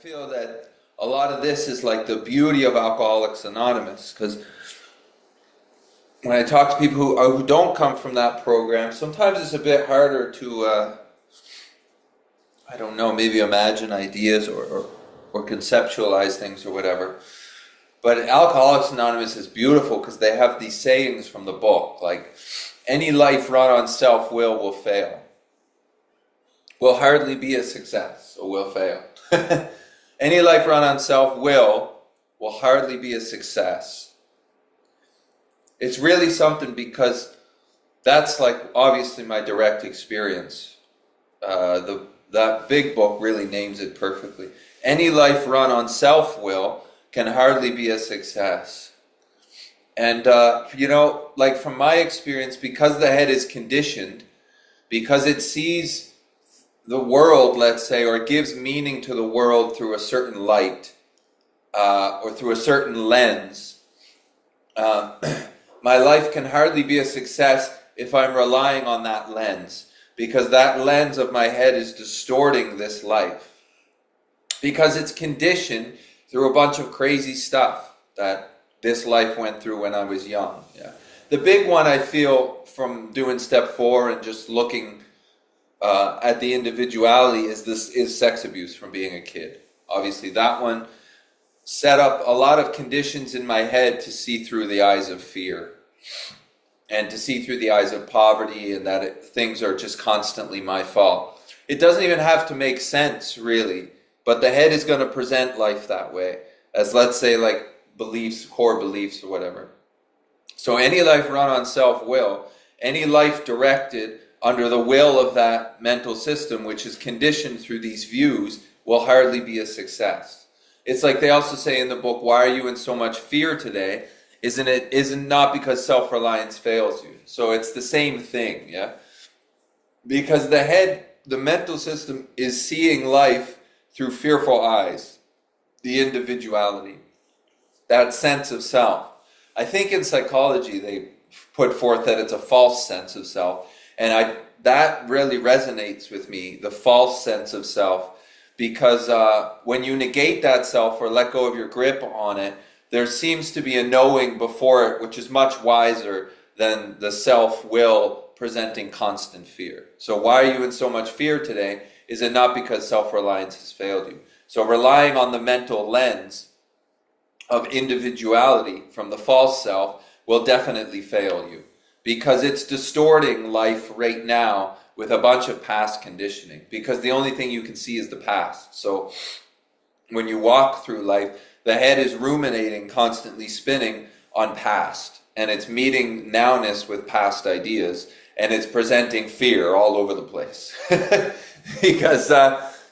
feel that a lot of this is like the beauty of Alcoholics Anonymous, because when I talk to people who don't come from that program, sometimes it's a bit harder to, I don't know, maybe imagine ideas or conceptualize things or whatever. But Alcoholics Anonymous is beautiful because they have these sayings from the book, like, any life run on self-will will fail. Will hardly be a success, or will fail. Any life run on self-will will hardly be a success. It's really something, because that's like obviously my direct experience. That big book really names it perfectly. Any life run on self-will can hardly be a success. And like from my experience, because the head is conditioned, because it sees the world, let's say, or gives meaning to the world through a certain light, or through a certain lens, my life can hardly be a success if I'm relying on that lens, because that lens of my head is distorting this life, because it's conditioned through a bunch of crazy stuff that this life went through when I was young. Yeah. The big one I feel from doing step 4 and just looking at the individuality is sex abuse from being a kid. Obviously that one set up a lot of conditions in my head to see through the eyes of fear, and to see through the eyes of poverty, and that things are just constantly my fault. It doesn't even have to make sense, really, but the head is going to present life that way, as, let's say, like beliefs, core beliefs or whatever. So any life run on self-will, any life directed under the will of that mental system, which is conditioned through these views, will hardly be a success. It's like they also say in the book, why are you in so much fear today? Isn't not because self-reliance fails you. So it's the same thing, yeah? Because the head, the mental system, is seeing life through fearful eyes, the individuality, that sense of self. I think in psychology they put forth that it's a false sense of self, and that really resonates with me, the false sense of self, because when you negate that self or let go of your grip on it, there seems to be a knowing before it, which is much wiser than the self-will presenting constant fear. So why are you in so much fear today? Is it not because self-reliance has failed you? So relying on the mental lens of individuality from the false self will definitely fail you, because it's distorting life right now with a bunch of past conditioning, because the only thing you can see is the past. So when you walk through life, the head is ruminating, constantly spinning on past, and it's meeting nowness with past ideas, and it's presenting fear all over the place. Because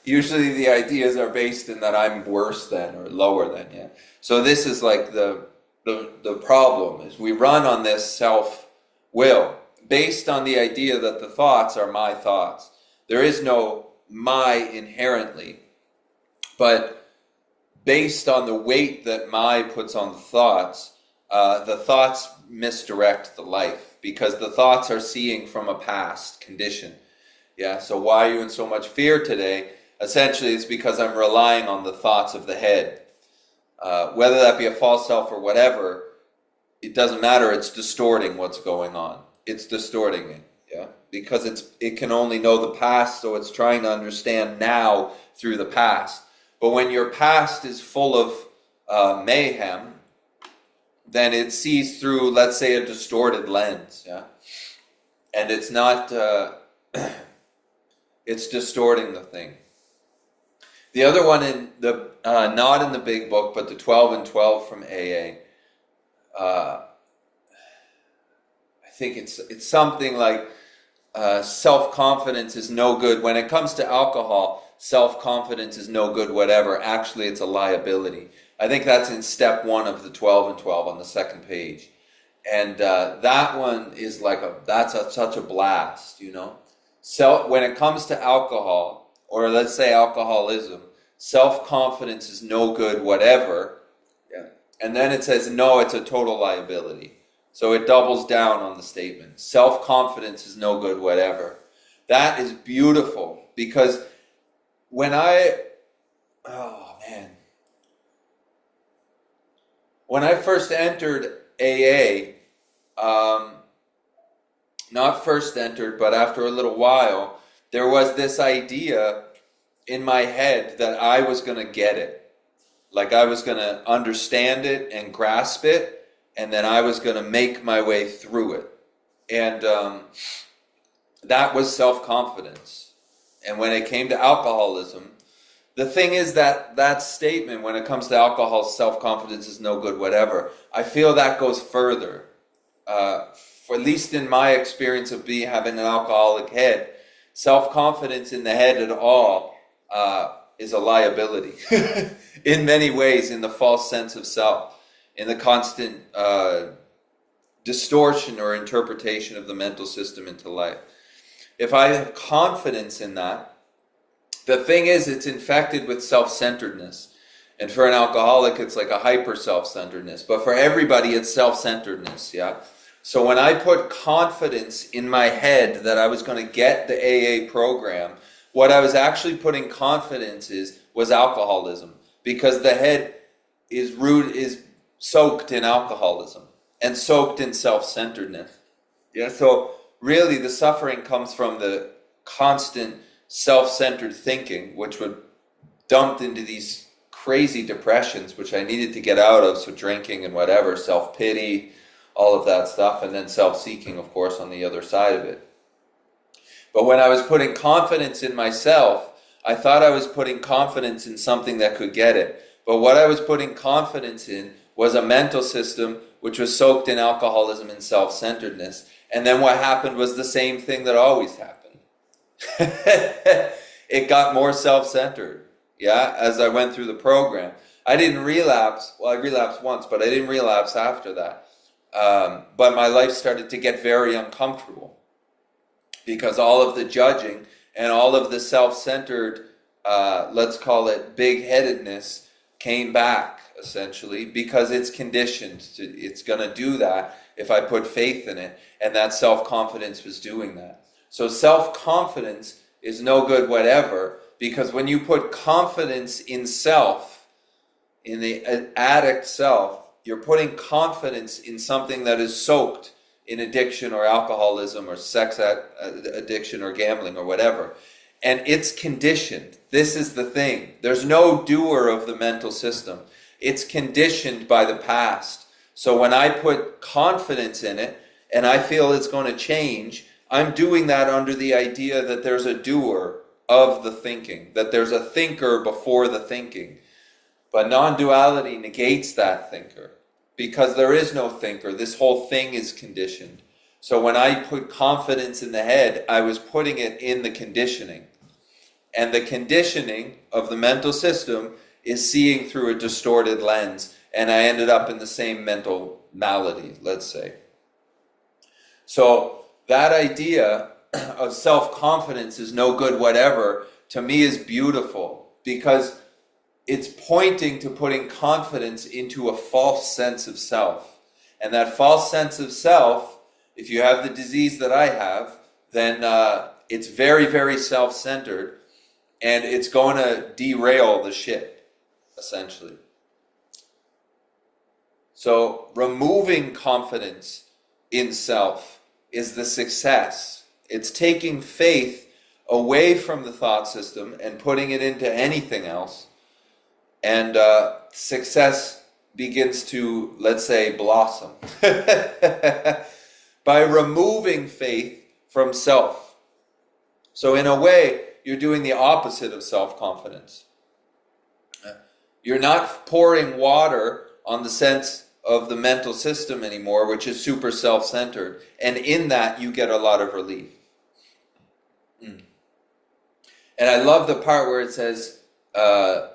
usually the ideas are based in that I'm worse than or lower than, yeah. So this is like the problem, is we run on this self-will based on the idea that the thoughts are my thoughts. There is no my inherently, but based on the weight that my puts on the thoughts misdirect the life, because the thoughts are seeing from a past condition. Yeah, so why are you in so much fear today? Essentially, it's because I'm relying on the thoughts of the head. Whether that be a false self or whatever, it doesn't matter. It's distorting what's going on. It's distorting it, yeah, because it can only know the past, so it's trying to understand now through the past. But when your past is full of mayhem, then it sees through, let's say, a distorted lens, yeah, and it's not. It's distorting the thing. The other one in the not in the big book, but the 12 and 12 from AA. I think it's something like self-confidence is no good. When it comes to alcohol, self-confidence is no good, whatever. Actually, it's a liability. I think that's in step 1 of the 12 and 12 on the second page. And that one is like such a blast, you know. So when it comes to alcohol, or let's say alcoholism, self-confidence is no good, whatever. Yeah. And then it says, no, it's a total liability. So it doubles down on the statement. Self-confidence is no good, whatever. That is beautiful, because when oh man. When I first entered AA, not first entered, but after a little while, there was this idea in my head that I was going to get it. Like I was going to understand it and grasp it, and then I was going to make my way through it. And that was self-confidence. And when it came to alcoholism, the thing is that statement, when it comes to alcohol, self-confidence is no good, whatever, I feel that goes further. For at least in my experience of having an alcoholic head, self-confidence in the head at all is a liability in many ways, in the false sense of self, in the constant distortion or interpretation of the mental system into life. If I have confidence in that, the thing is, it's infected with self-centeredness. And for an alcoholic, it's like a hyper self-centeredness. But for everybody, it's self-centeredness, yeah? So when I put confidence in my head that I was going to get the AA program, what I was actually putting confidence was alcoholism. Because the head is soaked in alcoholism and soaked in self-centeredness. Yeah, so really the suffering comes from the constant self-centered thinking, which would dumped into these crazy depressions, which I needed to get out of. So drinking and whatever, self-pity, all of that stuff, and then self-seeking, of course, on the other side of it. But when I was putting confidence in myself, I thought I was putting confidence in something that could get it. But what I was putting confidence in was a mental system which was soaked in alcoholism and self-centeredness. And then what happened was the same thing that always happened. It got more self-centered, yeah, as I went through the program. I didn't relapse. Well, I relapsed once, but I didn't relapse after that. But my life started to get very uncomfortable because all of the judging and all of the self-centered, let's call it big-headedness, came back, essentially, because it's conditioned. It's going to do that if I put faith in it, and that self-confidence was doing that. So self-confidence is no good whatever, because when you put confidence in self, in the addict self, you're putting confidence in something that is soaked in addiction or alcoholism or sex addiction or gambling or whatever. And it's conditioned. This is the thing. There's no doer of the mental system. It's conditioned by the past. So when I put confidence in it and I feel it's going to change, I'm doing that under the idea that there's a doer of the thinking, that there's a thinker before the thinking. But non-duality negates that thinker, because there is no thinker. This whole thing is conditioned. So when I put confidence in the head, I was putting it in the conditioning. And the conditioning of the mental system is seeing through a distorted lens. And I ended up in the same mental malady, let's say. So that idea of self-confidence is no good whatever, to me, is beautiful, because it's pointing to putting confidence into a false sense of self. And that false sense of self, if you have the disease that I have, then it's very, very self-centered, and it's going to derail the shit, essentially. So removing confidence in self is the success. It's taking faith away from the thought system and putting it into anything else. And success begins to, let's say, blossom. By removing faith from self. So in a way, you're doing the opposite of self-confidence. You're not pouring water on the sense of the mental system anymore, which is super self-centered. And in that, you get a lot of relief. And I love the part where it says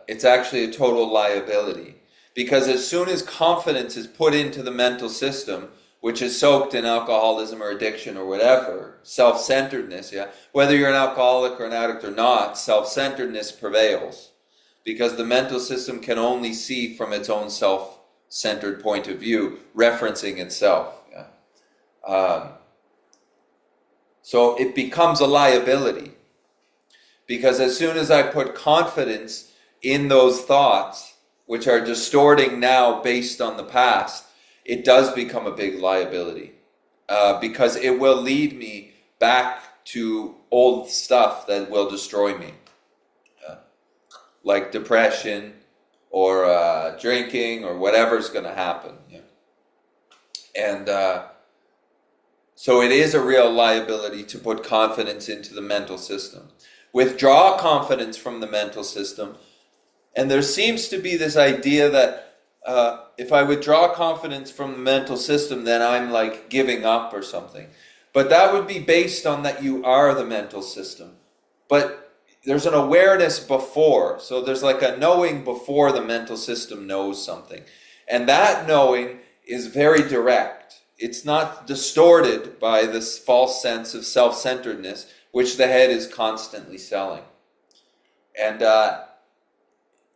it's actually a total liability. Because as soon as confidence is put into the mental system, which is soaked in alcoholism or addiction or whatever, self-centeredness, yeah, whether you're an alcoholic or an addict or not, self-centeredness prevails. Because the mental system can only see from its own self-centered point of view, referencing itself. Yeah? So it becomes a liability. Because as soon as I put confidence in those thoughts, which are distorting now based on the past, it does become a big liability. Because it will lead me back to old stuff that will destroy me. Like depression or drinking or whatever's going to happen. Yeah. And so it is a real liability to put confidence into the mental system. Withdraw confidence from the mental system. And there seems to be this idea that if I withdraw confidence from the mental system, then I'm like giving up or something. But that would be based on that you are the mental system. But there's an awareness before. So there's like a knowing before the mental system knows something. And that knowing is very direct. It's not distorted by this false sense of self-centeredness, which the head is constantly selling. And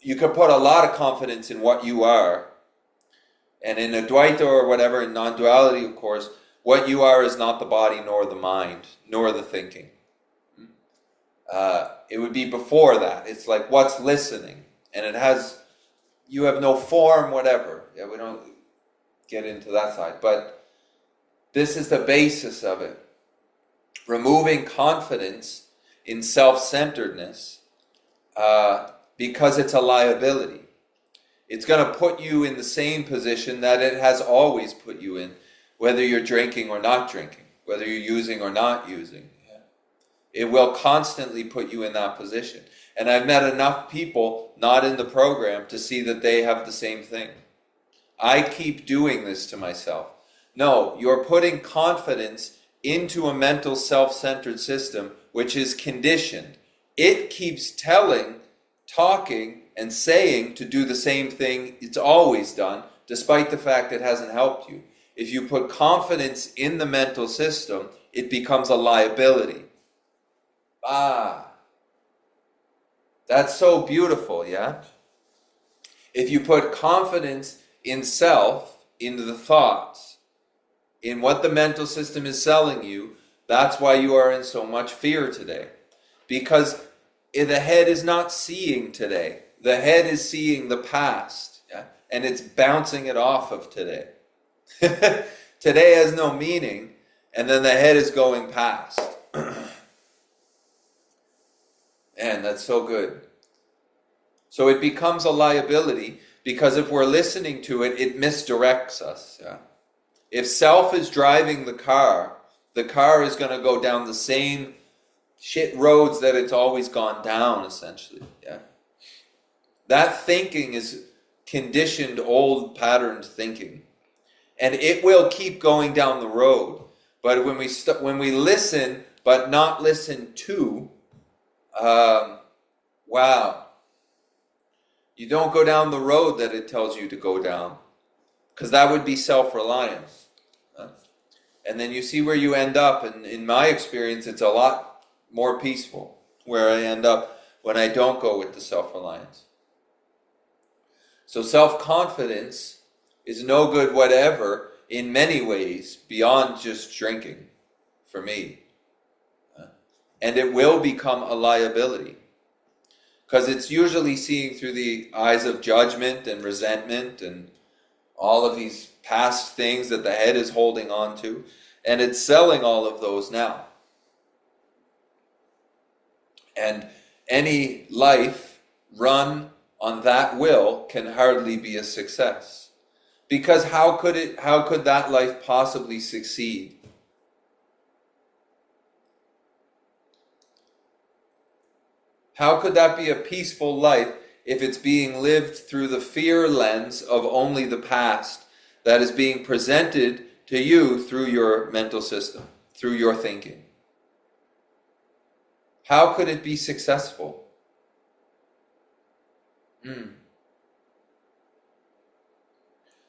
you can put a lot of confidence in what you are. And in Advaita or whatever, in non-duality, of course, what you are is not the body nor the mind, nor the thinking. It would be before that. It's like what's listening. And it has, you have no form, whatever. Yeah, we don't get into that side. But this is the basis of it. Removing confidence in self-centeredness because it's a liability. It's going to put you in the same position that it has always put you in, whether you're drinking or not drinking, whether you're using or not using. Yeah. It will constantly put you in that position. And I've met enough people not in the program to see that they have the same thing. I keep doing this to myself. No, you're putting confidence into a mental self-centered system which is conditioned. It keeps talking and saying to do the same thing it's always done, despite the fact it hasn't helped you. If you put confidence in the mental system, it becomes a liability. That's so beautiful, yeah? If you put confidence in self, in the thoughts, in what the mental system is selling you, that's why you are in so much fear today. Because the head is not seeing today. The head is seeing the past, yeah? And it's bouncing it off of today. Today has no meaning, and then the head is going past. Man, that's so good. So it becomes a liability because if we're listening to it, it misdirects us. Yeah? If self is driving the car is going to go down the same shit roads that it's always gone down, essentially. Yeah. That thinking is conditioned, old patterned thinking. And it will keep going down the road. But when we listen, but not listen to, wow. You don't go down the road that it tells you to go down. Because that would be self-reliance. And then you see where you end up. And in my experience, it's a lot more peaceful where I end up when I don't go with the self-reliance. So self-confidence is no good whatever in many ways beyond just drinking for me. And it will become a liability. Because it's usually seeing through the eyes of judgment and resentment and all of these past things that the head is holding on to. And it's selling all of those now. And any life run on that will can hardly be a success. Because how could that life possibly succeed? How could that be a peaceful life if it's being lived through the fear lens of only the past that is being presented to you through your mental system, through your thinking? How could it be successful?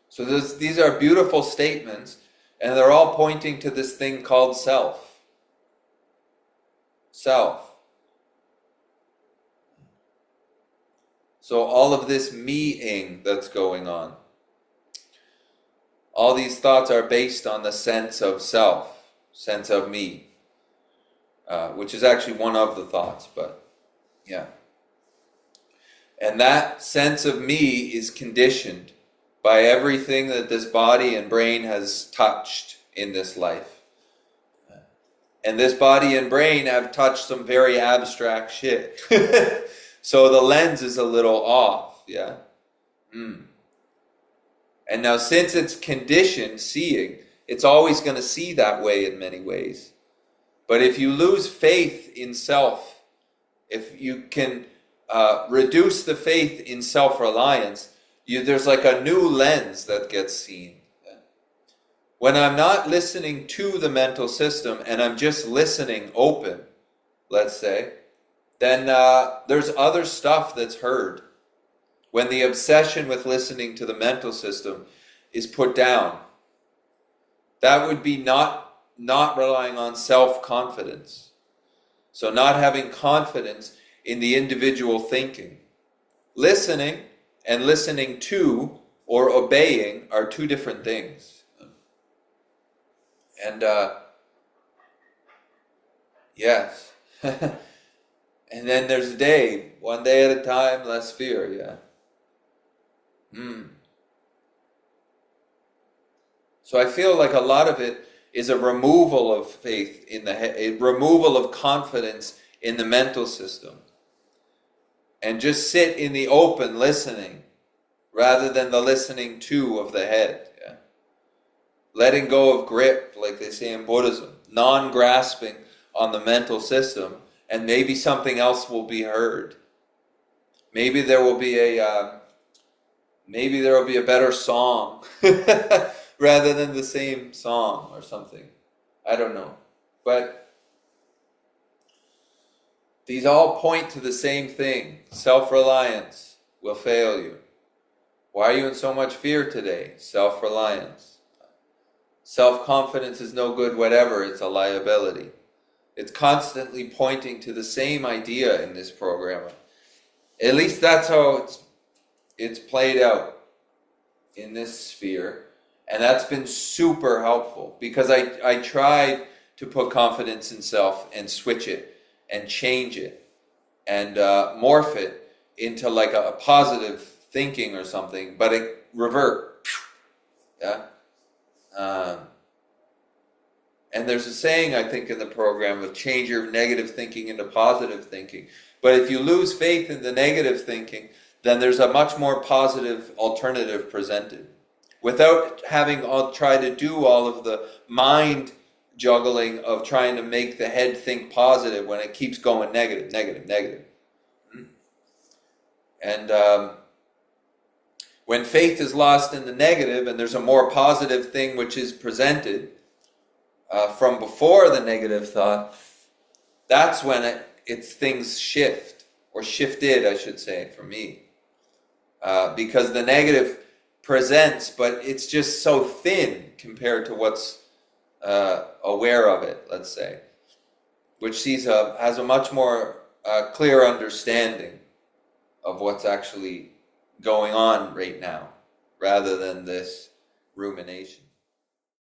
So these are beautiful statements, and they're all pointing to this thing called self. Self. So all of this me-ing that's going on, all these thoughts are based on the sense of self, sense of me, which is actually one of the thoughts, but yeah. And that sense of me is conditioned by everything that this body and brain has touched in this life. And this body and brain have touched some very abstract shit. So the lens is a little off, yeah? And now since it's conditioned seeing, it's always going to see that way in many ways. But if you lose faith in self, if you can reduce the faith in self-reliance, there's like a new lens that gets seen. When I'm not listening to the mental system and I'm just listening open, let's say, then there's other stuff that's heard. When the obsession with listening to the mental system is put down, that would be not relying on self-confidence. So not having confidence in the individual thinking. Listening and listening to or obeying are two different things. And yes. And then there's a day, one day at a time, less fear, yeah. So I feel like a lot of it is a removal of faith in the head, a removal of confidence in the mental system. And just sit in the open listening, rather than the listening to of the head. Yeah? Letting go of grip, like they say in Buddhism, non-grasping on the mental system, and maybe something else will be heard. Maybe there will be a better song rather than the same song or something. I don't know. But these all point to the same thing. Self-reliance will fail you. Why are you in so much fear today? Self-reliance. Self-confidence is no good, whatever. It's a liability. It's constantly pointing to the same idea in this program. At least that's how it's played out in this sphere. And that's been super helpful, because I tried to put confidence in self and switch it and change it and morph it into like a positive thinking or something, but it revert. Yeah. And there's a saying, I think, in the program of change your negative thinking into positive thinking. But if you lose faith in the negative thinking, then there's a much more positive alternative presented. Without having tried to do all of the mind juggling of trying to make the head think positive when it keeps going negative, negative, negative. And when faith is lost in the negative and there's a more positive thing which is presented from before the negative thought, that's when things shift, or shifted, I should say, for me. Because the negative presents, but it's just so thin compared to what's aware of it, let's say, which has a much more clear understanding of what's actually going on right now, rather than this rumination.